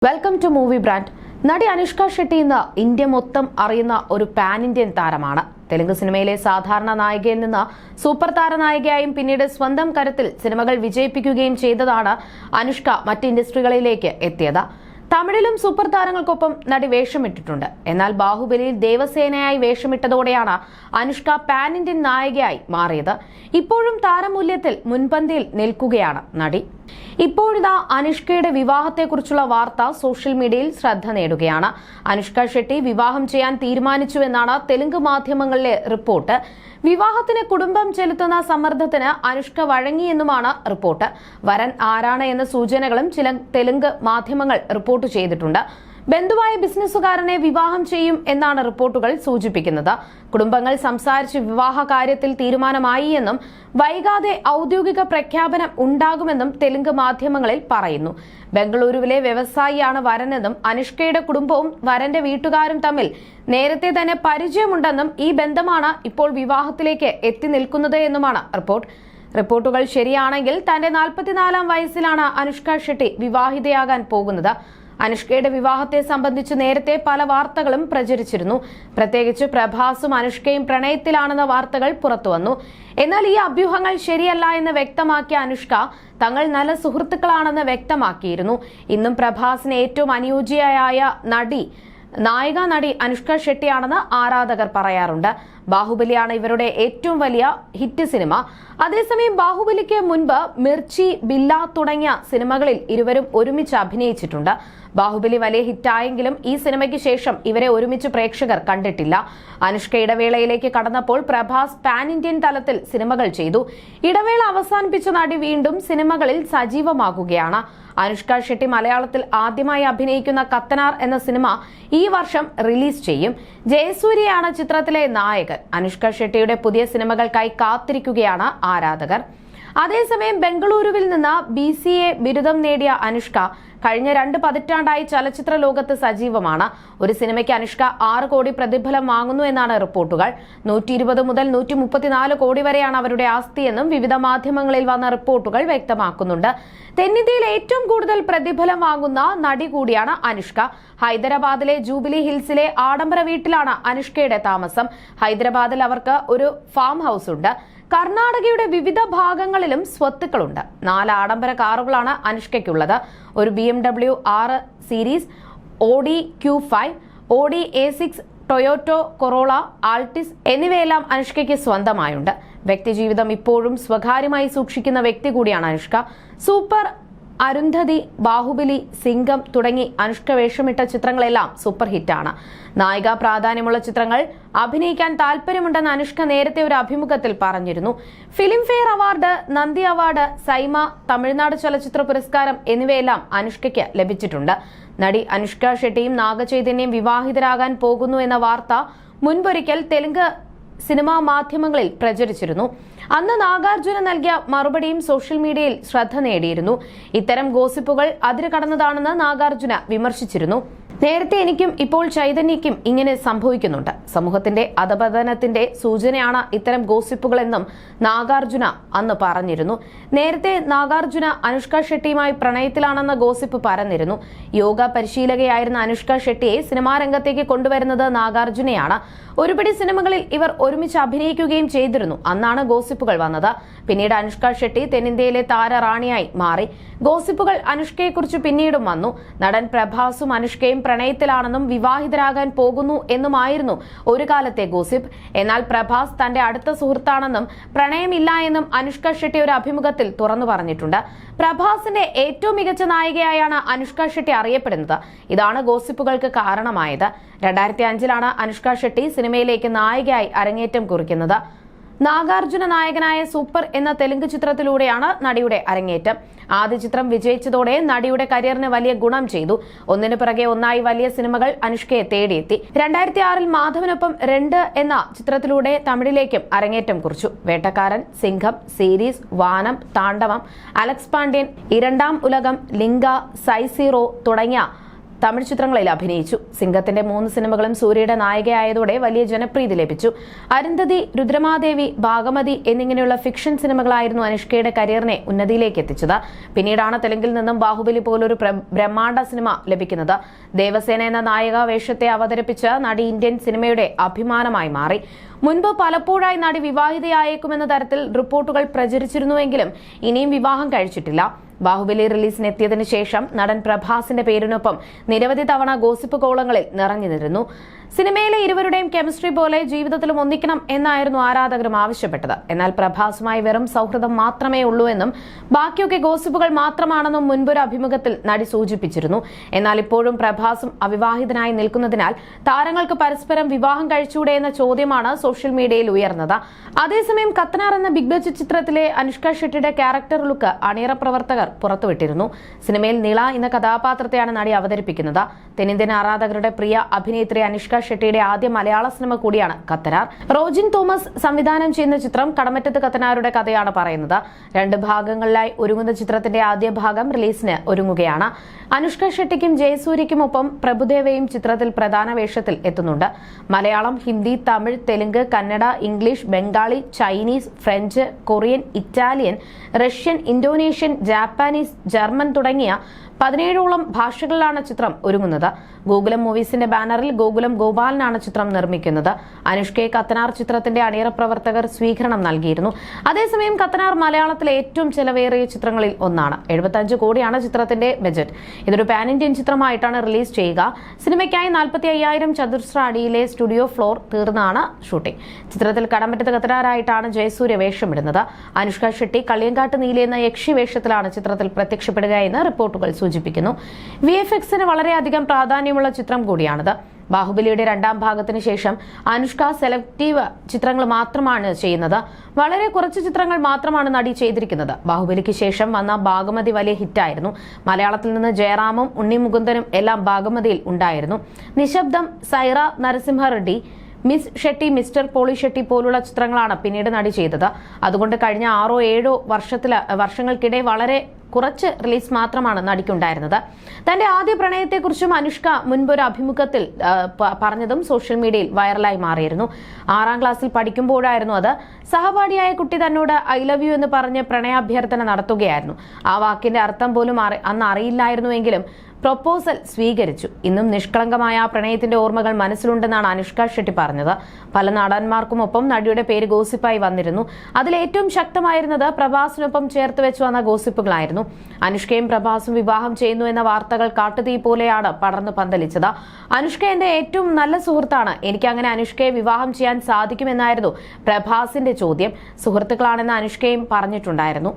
Welcome to movie brand. നടി അനുഷ്ക ഷെട്ടി ഇന്ന് India മൊത്തം അറിയുന്ന ഒരു പാൻ ഇന്ത്യൻ താരമാണ്. തെലുങ്ക് സിനിമയിലെ സാധാരണ നായികയിൽ നിന്ന് സൂപ്പർ താരനായികയായും പിന്നീട് സ്വന്തം കരുത്തിൽ സിനിമകൾ വിജയിപ്പിക്കുകയും ചെയ്തതാണ് അനുഷ്ക മറ്റ് ഇൻഡസ്ട്രികളിലേക്ക് എത്തിയത്. തമിഴിലും സൂപ്പർ താരങ്ങൾക്കൊപ്പം നടി വേഷമിട്ടിട്ടുണ്ട്. എന്നാൽ ബാഹുബലിയിൽ ദേവസേനയായി വേഷമിട്ടതോടെയാണ് അനുഷ്ക പാൻ ഇന്ത്യൻ നായികയായി മാറിയത്. ഇപ്പോഴും താരമൂല്യത്തിൽ മുൻപന്തിയിൽ നിൽക്കുകയാണ് നടി. ഇപ്പോഴിതാ അനുഷ്കയുടെ വിവാഹത്തെക്കുറിച്ചുള്ള വാർത്ത സോഷ്യൽ മീഡിയയിൽ ശ്രദ്ധ നേടുകയാണ്. അനുഷ്ക ഷെട്ടി വിവാഹം ചെയ്യാൻ തീരുമാനിച്ചുവെന്നാണ് തെലുങ്ക് മാധ്യമങ്ങളിലെ റിപ്പോർട്ട്. വിവാഹത്തിന് കുടുംബം ചെലുത്തുന്ന സമ്മർദ്ദത്തിന് അനുഷ്ക വഴങ്ങിയെന്നുമാണ് റിപ്പോർട്ട്. വരൻ ആരാണ് എന്ന സൂചനകളും ചില തെലുങ്ക് മാധ്യമങ്ങൾ റിപ്പോർട്ട് ചെയ്തിട്ടുണ്ട്. ബന്ധുവായ ബിസിനസ്സുകാരനെ വിവാഹം ചെയ്യും എന്നാണ് റിപ്പോർട്ടുകൾ സൂചിപ്പിക്കുന്നത്. കുടുംബങ്ങൾ സംസാരിച്ച് വിവാഹ കാര്യത്തിൽ തീരുമാനമായി എന്നും വൈകാതെ ഔദ്യോഗിക പ്രഖ്യാപനം ഉണ്ടാകുമെന്നും തെലുങ്ക് മാധ്യമങ്ങളിൽ പറയുന്നു. ബംഗളൂരുവിലെ വ്യവസായിയാണ് വരനെന്നും അനുഷ്കയുടെ കുടുംബവും വരന്റെ വീട്ടുകാരും തമ്മിൽ നേരത്തെ തന്നെ പരിചയമുണ്ടെന്നും ഈ ബന്ധമാണ് ഇപ്പോൾ വിവാഹത്തിലേക്ക് എത്തി നിൽക്കുന്നത് എന്നുമാണ് റിപ്പോർട്ടുകൾ ശരിയാണെങ്കിൽ തന്റെ 44-ാം വയസ്സിലാണ് അനുഷ്ക ഷെട്ടി വിവാഹിതയാകാൻ പോകുന്നത്. അനുഷ്കയുടെ വിവാഹത്തെ സംബന്ധിച്ച് നേരത്തെ പല വാർത്തകളും പ്രചരിച്ചിരുന്നു. പ്രത്യേകിച്ച് പ്രഭാസും അനുഷ്കയും പ്രണയത്തിലാണെന്ന വാർത്തകൾ പുറത്തുവന്നു. എന്നാൽ ഈ അഭ്യൂഹങ്ങൾ ശരിയല്ല എന്ന് വ്യക്തമാക്കിയ അനുഷ്ക തങ്ങൾ നല്ല സുഹൃത്തുക്കളാണെന്ന് വ്യക്തമാക്കിയിരുന്നു. ഇന്നും പ്രഭാസിന് ഏറ്റവും അനുയോജ്യയായ നായിക നടി അനുഷ്ക ഷെട്ടിയാണെന്ന് ആരാധകർ പറയാറുണ്ട്. ബാഹുബലിയാണ് ഇവരുടെ ഏറ്റവും വലിയ ഹിറ്റ് സിനിമ. അതേസമയം ബാഹുബലിക്ക് മുൻപ് മിർച്ചി, ബില്ല തുടങ്ങിയ സിനിമകളിൽ ഇരുവരും ഒരുമിച്ച് അഭിനയിച്ചിട്ടുണ്ട്. ബാഹുബലി വലിയ ഹിറ്റായെങ്കിലും ഈ സിനിമയ്ക്ക് ശേഷം ഇവരെ ഒരുമിച്ച് പ്രേക്ഷകർ കണ്ടിട്ടില്ല. അനുഷ്ക ഇടവേളയിലേക്ക് കടന്നപ്പോൾ പ്രഭാസ് പാൻ ഇന്ത്യൻ തലത്തിൽ സിനിമകൾ ചെയ്തു. ഇടവേള അവസാനിപ്പിച്ച നടി വീണ്ടും സിനിമകളിൽ സജീവമാകുകയാണ്. അനുഷ്ക ഷെട്ടി മലയാളത്തിൽ ആദ്യമായി അഭിനയിക്കുന്ന കത്തനാർ എന്ന സിനിമ ഈ വർഷം റിലീസ് ചെയ്യും. ജയസൂര്യയാണ് ചിത്രത്തിലെ നായകൻ. അനുഷ്ക ഷെട്ടിയുടെ പുതിയ സിനിമകൾക്കായി കാത്തിരിക്കുകയാണ് ആരാധകർ. അതേസമയം ബംഗളൂരുവിൽ നിന്ന് BCA ബിരുദം നേടിയ അനുഷ്ക കഴിഞ്ഞ 2 പതിറ്റാണ്ടായി ചലച്ചിത്ര ലോകത്ത് സജീവമാണ്. ഒരു സിനിമയ്ക്ക് അനുഷ്ക 6 കോടി പ്രതിഫലം വാങ്ങുന്നു എന്നാണ് റിപ്പോർട്ടുകൾ. 120 മുതൽ 134 കോടി വരെയാണ് അവരുടെ ആസ്തിയെന്നും വിവിധ മാധ്യമങ്ങളിൽ വന്ന റിപ്പോർട്ടുകൾ വ്യക്തമാക്കുന്നുണ്ട്. തെന്നിന്ത്യയിൽ ഏറ്റവും കൂടുതൽ പ്രതിഫലം വാങ്ങുന്ന നടി കൂടിയാണ് അനുഷ്ക. ഹൈദരാബാദിലെ ജൂബിലി ഹിൽസിലെ ആഡംബര വീട്ടിലാണ് അനുഷ്കയുടെ താമസം. ഹൈദരാബാദിൽ അവർക്ക് ഒരു ഫാം ഹൗസ് ഉണ്ട്. കർണാടകയുടെ വിവിധ ഭാഗങ്ങളിലും സ്വത്തുക്കളുണ്ട്. 4 ആഡംബര കാറുകളാണ് അനുഷ്കയ്ക്കുള്ളത്. ഒരു BMW 6 series, Audi Q5, Audi A6, Toyota corolla, Altis എന്നിവയെല്ലാം അനുഷ്കയ്ക്ക് സ്വന്തമായുണ്ട്. വ്യക്തിജീവിതം ഇപ്പോഴും സ്വകാര്യമായി സൂക്ഷിക്കുന്ന വ്യക്തി കൂടിയാണ് അനുഷ്ക. സൂപ്പർ, അരുന്ധതി, ബാഹുബലി, സിംഗം തുടങ്ങി അനുഷ്ക വേഷമിട്ട ചിത്രങ്ങളെല്ലാം സൂപ്പർ ഹിറ്റാണ്. നായിക പ്രാധാന്യമുള്ള ചിത്രങ്ങൾ അഭിനയിക്കാൻ താല്പര്യമുണ്ടെന്ന് അനുഷ്ക നേരത്തെ ഒരു അഭിമുഖത്തിൽ പറഞ്ഞിരുന്നു. ഫിലിം ഫെയർ അവാർഡ്, നന്ദി അവാർഡ്, സൈമ, തമിഴ്നാട് ചലച്ചിത്ര പുരസ്കാരം എന്നിവയെല്ലാം അനുഷ്കയ്ക്ക് ലഭിച്ചിട്ടുണ്ട്. നടി അനുഷ്ക ഷെട്ടിയും നാഗചൈതന്യം വിവാഹിതരാകാൻ പോകുന്നു എന്ന വാർത്ത മുൻപൊരിക്കൽ തെലുങ്ക് സിനിമാ മാധ്യമങ്ങളിൽ പ്രചരിച്ചിരുന്നു. അന്ന് നാഗാർജുന നൽകിയ മറുപടിയും സോഷ്യൽ മീഡിയയിൽ ശ്രദ്ധ നേടിയിരുന്നു. ഇത്തരം ഗോസിപ്പുകൾ അതിരുകടന്നതാണെന്ന് നാഗാർജുന വിമർശിച്ചിരുന്നു. നേരത്തെ എനിക്കും ഇപ്പോൾ ചൈതന്യയ്ക്കും ഇങ്ങനെ സംഭവിക്കുന്നുണ്ട്. സമൂഹത്തിന്റെ അധപതനത്തിന്റെ സൂചനയാണ് ഇത്തരം ഗോസിപ്പുകളെന്നും നാഗാർജുന അന്ന് പറഞ്ഞിരുന്നു. നേരത്തെ നാഗാർജുന അനുഷ്ക ഷെട്ടിയുമായി പ്രണയത്തിലാണെന്ന ഗോസിപ്പ് പരന്നിരുന്നു. യോഗ പരിശീലകയായിരുന്ന അനുഷ്ക ഷെട്ടിയെ സിനിമാ രംഗത്തേക്ക് കൊണ്ടുവരുന്നത് നാഗാർജുനയാണ്. ഒരുപിടി സിനിമകളിൽ ഇവർ ഒരുമിച്ച് അഭിനയിക്കുകയും ചെയ്തിരുന്നു. അന്നാണ് ഗോസിപ്പുകൾ വന്നത്. പിന്നീട് അനുഷ്ക ഷെട്ടി തെന്നിന്ത്യയിലെ താരറാണിയായി മാറി. ഗോസിപ്പുകൾ അനുഷ്കയെക്കുറിച്ച് പിന്നീടും വന്നു. നടൻ പ്രഭാസും അനുഷ്കയും പ്രണയത്തിലാണെന്നും വിവാഹിതരാകാൻ പോകുന്നു എന്നുമായിരുന്നു ഒരു കാലത്തെ ഗോസിപ്പ്. എന്നാൽ പ്രഭാസ് തന്റെ അടുത്ത സുഹൃത്താണെന്നും പ്രണയമില്ല എന്നും അനുഷ്ക ഷെട്ടി ഒരു അഭിമുഖത്തിൽ തുറന്നു പറഞ്ഞിട്ടുണ്ട്. പ്രഭാസിന്റെ ഏറ്റവും മികച്ച നായികയായാണ് അനുഷ്ക ഷെട്ടി അറിയപ്പെടുന്നത്. ഇതാണ് ഗോസിപ്പുകൾക്ക് കാരണമായത്. 2005-ലാണ് അനുഷ്ക ഷെട്ടി സിനിമയിലേക്ക് നായികയായി അരങ്ങേറ്റം കുറിക്കുന്നത്. നാഗാർജുന നായകനായ സൂപ്പർ എന്ന തെലുങ്ക് ചിത്രത്തിലൂടെയാണ് നടിയുടെ അരങ്ങേറ്റം. ആദ്യ ചിത്രം വിജയിച്ചതോടെ നടിയുടെ കരിയറിന് വലിയ ഗുണം ചെയ്തു. ഒന്നിനു പിറകെ ഒന്നായി വലിയ സിനിമകൾ അനുഷ്കയെ തേടിയെത്തി. 2006-ൽ മാധവനൊപ്പം 2 എന്ന ചിത്രത്തിലൂടെ തമിഴിലേക്കും അരങ്ങേറ്റം കുറിച്ചു. വേട്ടക്കാരൻ, സിംഘം സീരീസ്, വാനം, താണ്ഡവം, അലക്സ് പാണ്ഡ്യൻ, ഇരണ്ടാം ഉലകം, ലിംഗ, സൈസീറോ തുടങ്ങിയ തമിഴ് ചിത്രങ്ങളിൽ അഭിനയിച്ചു. സിംഗത്തിന്റെ 3 സിനിമകളും സൂര്യയുടെ നായികയായതോടെ വലിയ ജനപ്രീതി ലഭിച്ചു. അരുന്ധതി, രുദ്രമാദേവി, ഭാഗമതി എന്നിങ്ങനെയുള്ള ഫിക്ഷൻ സിനിമകളായിരുന്നു അനുഷ്കയുടെ കരിയറിനെ ഉന്നതിയിലേക്ക് എത്തിച്ചത്. പിന്നീടാണ് തെലുങ്കിൽ നിന്നും ബാഹുബലി പോലൊരു ബ്രഹ്മാണ്ഡ സിനിമ ലഭിക്കുന്നത്. ദേവസേന എന്ന നായിക വേഷത്തെ അവതരിപ്പിച്ച നടി ഇന്ത്യൻ സിനിമയുടെ അഭിമാനമായി മാറി. മുൻപ് പലപ്പോഴായി നടി വിവാഹിതയായേക്കുമെന്ന തരത്തിൽ റിപ്പോർട്ടുകൾ പ്രചരിച്ചിരുന്നുവെങ്കിലും ഇനിയും വിവാഹം കഴിച്ചിട്ടില്ല. ബാഹുബലി റിലീസിനെത്തിയതിനു ശേഷം നടൻ പ്രഭാസിന്റെ പേരിനൊപ്പം നിരവധി തവണ ഗോസിപ്പ് കോളങ്ങളിൽ നിറഞ്ഞുനിന്നിരുന്നു. സിനിമയിലെ ഇരുവരുടെയും കെമിസ്ട്രി പോലെ ജീവിതത്തിലും ഒന്നിക്കണം എന്നായിരുന്നു ആരാധകരും ആവശ്യപ്പെട്ടത്. എന്നാൽ പ്രഭാസുമായി വെറും സൗഹൃദം മാത്രമേ ഉള്ളൂ എന്നും ബാക്കിയൊക്കെ ഗോസിപ്പുകൾ മാത്രമാണെന്നും മുൻപൊരു അഭിമുഖത്തിൽ നടി സൂചിപ്പിച്ചിരുന്നു. എന്നാൽ ഇപ്പോഴും പ്രഭാസും അവിവാഹിതനായി നിൽക്കുന്നതിനാൽ താരങ്ങൾക്ക് പരസ്പരം വിവാഹം കഴിച്ചൂടെ എന്ന ചോദ്യമാണ് സോഷ്യൽ മീഡിയയിൽ ഉയർന്നത്. അതേസമയം കത്തനാർ എന്ന ബിഗ് ബഡ്ജറ്റ് ചിത്രത്തിലെ അനുഷ്ക ഷെട്ടിയുടെ ക്യാരക്ടർ ലുക്ക് അണിയറ പ്രവർത്തകർ പുറത്തുവിട്ടിരുന്നു. സിനിമയിൽ നിള എന്ന കഥാപാത്രത്തെയാണ് നടി അവതരിപ്പിക്കുന്നത്. തെന്നിന്ത്യൻ ആരാധകരുടെ പ്രിയ അഭിനേത്രി അനുഷ്ക ഷെട്ടിയുടെ ആദ്യ മലയാള സിനിമ കൂടിയാണ് കത്തനാർ. റോജിൻ തോമസ് സംവിധാനം ചെയ്യുന്ന ചിത്രം കടമറ്റത്ത് കത്തനാരുടെ കഥയാണ് പറയുന്നത്. 2 ഭാഗങ്ങളിലായി ഒരുങ്ങുന്ന ചിത്രത്തിന്റെ ആദ്യ ഭാഗം റിലീസിന് ഒരുങ്ങുകയാണ്. അനുഷ്ക ഷെട്ടിക്കും ജയസൂര്യയ്ക്കുമൊപ്പം പ്രഭുദേവയും ചിത്രത്തിൽ പ്രധാന വേഷത്തിൽ എത്തുന്നുണ്ട്. Malayalam, Hindi, Tamil, Telugu, Kannada, English, Bengali, Chinese, French, Korean, Italian, Russian, Indonesian, Japanese, German തുടങ്ങിയ 17ഓളം ഭാഷകളിലാണ് ചിത്രം ഒരുങ്ങുന്നത്. ഗോകുലം മൂവീസിന്റെ ബാനറിൽ ഗോകുലം ഗോപാലനാണ് ചിത്രം നിർമ്മിക്കുന്നത്. അനുഷ്കയെ കത്തനാർ ചിത്രത്തിന്റെ അണിയറ പ്രവർത്തകർ സ്വീകരണം നൽകിയിരുന്നു. അതേസമയം കത്തനാർ മലയാളത്തിലെ ഏറ്റവും ചെലവേറിയ ചിത്രങ്ങളിൽ ഒന്നാണ്. 75 കോടിയാണ് ചിത്രത്തിന്റെ ബജറ്റ്. ഇതൊരു പാൻ ഇന്ത്യൻ ചിത്രമായിട്ടാണ് റിലീസ് ചെയ്യുക. സിനിമയ്ക്കായി 45,000 ചതുരശ്ര അടിയിലെ സ്റ്റുഡിയോ ഫ്ലോർ തീർന്നാണ് ഷൂട്ടിംഗ്. ചിത്രത്തിൽ കടമറ്റത്ത് കത്തനാരായിട്ടാണ് ജയസൂര്യ വേഷമിടുന്നത്. അനുഷ്ക ഷെട്ടി കള്ളിയങ്കാട്ട് നീലി എന്ന യക്ഷി വേഷത്തിലാണ് ചിത്രത്തിൽ പ്രത്യക്ഷപ്പെടുക എന്ന് റിപ്പോർട്ടുകൾ സൂചിപ്പിക്കുന്നു. VFXന് വളരെയധികം പ്രാധാന്യമുള്ള ചിത്രം കൂടിയാണിത്. ബാഹുബലിയുടെ 2ാം ഭാഗത്തിന് ശേഷം അനുഷ്ക സെലക്റ്റീവ് ചിത്രങ്ങൾ മാത്രമാണ് ചെയ്യുന്നത്. വളരെ കുറച്ച് ചിത്രങ്ങൾ മാത്രമാണ് നടി ചെയ്തിരിക്കുന്നത്. ബാഹുബലിക്ക് ശേഷം വന്ന ഭാഗമതി വലിയ ഹിറ്റായിരുന്നു. മലയാളത്തിൽ നിന്ന് ജയറാമും ഉണ്ണി മുകുന്ദനും എല്ലാം ഭാഗമതിയിൽ ഉണ്ടായിരുന്നു. Nishabdham, Sye Raa, Narasimha Reddy, miss Shetty, mister Polishetty പോലുള്ള ചിത്രങ്ങളാണ് പിന്നീട് നടി ചെയ്തത്. അതുകൊണ്ട് കഴിഞ്ഞ 6-7 വർഷങ്ങൾക്കിടെ വളരെ കുറച്ച് റിലീസ് മാത്രമാണ് നടിക്കുണ്ടായിരുന്നത്. തന്റെ ആദ്യ പ്രണയത്തെക്കുറിച്ചും അനുഷ്ക മുൻപൊരു അഭിമുഖത്തിൽ പറഞ്ഞതും സോഷ്യൽ മീഡിയയിൽ വൈറലായി മാറിയിരുന്നു. 6ാം ക്ലാസ്സിൽ പഠിക്കുമ്പോഴായിരുന്നു അത്. സഹപാഠിയായ കുട്ടി തന്നോട് ഐ ലവ് യു എന്ന് പറഞ്ഞ് പ്രണയാഭ്യർത്ഥന നടത്തുകയായിരുന്നു. ആ വാക്കിന്റെ അർത്ഥം പോലും അന്ന് അറിയില്ലായിരുന്നുവെങ്കിലും പ്രൊപ്പോസൽ സ്വീകരിച്ചു. ഇന്നും നിഷ്കളങ്കമായ ആ പ്രണയത്തിന്റെ ഓർമ്മകൾ മനസ്സിലുണ്ടെന്നാണ് അനുഷ്ക ഷെട്ടി പറഞ്ഞത്. പല നടന്മാർക്കുമൊപ്പം നടിയുടെ പേര് ഗോസിപ്പായി വന്നിരുന്നു. അതിലേറ്റവും ശക്തമായിരുന്നത് പ്രഭാസിനൊപ്പം ചേർത്ത് വെച്ചു വന്ന ഗോസിപ്പുകളായിരുന്നു. അനുഷ്കയും പ്രഭാസും വിവാഹം ചെയ്യുന്നു എന്ന വാർത്തകൾ കാട്ടുതീ പോലെയാണ് പടർന്നു പന്തലിച്ചത്. അനുഷ്ക എന്റെ ഏറ്റവും നല്ല സുഹൃത്താണ്, എനിക്ക് അങ്ങനെ അനുഷ്കയെ വിവാഹം ചെയ്യാൻ സാധിക്കുമെന്നായിരുന്നു പ്രഭാസിന്റെ ചോദ്യം. സുഹൃത്തുക്കളാണെന്ന് അനുഷ്കയും പറഞ്ഞിട്ടുണ്ടായിരുന്നു.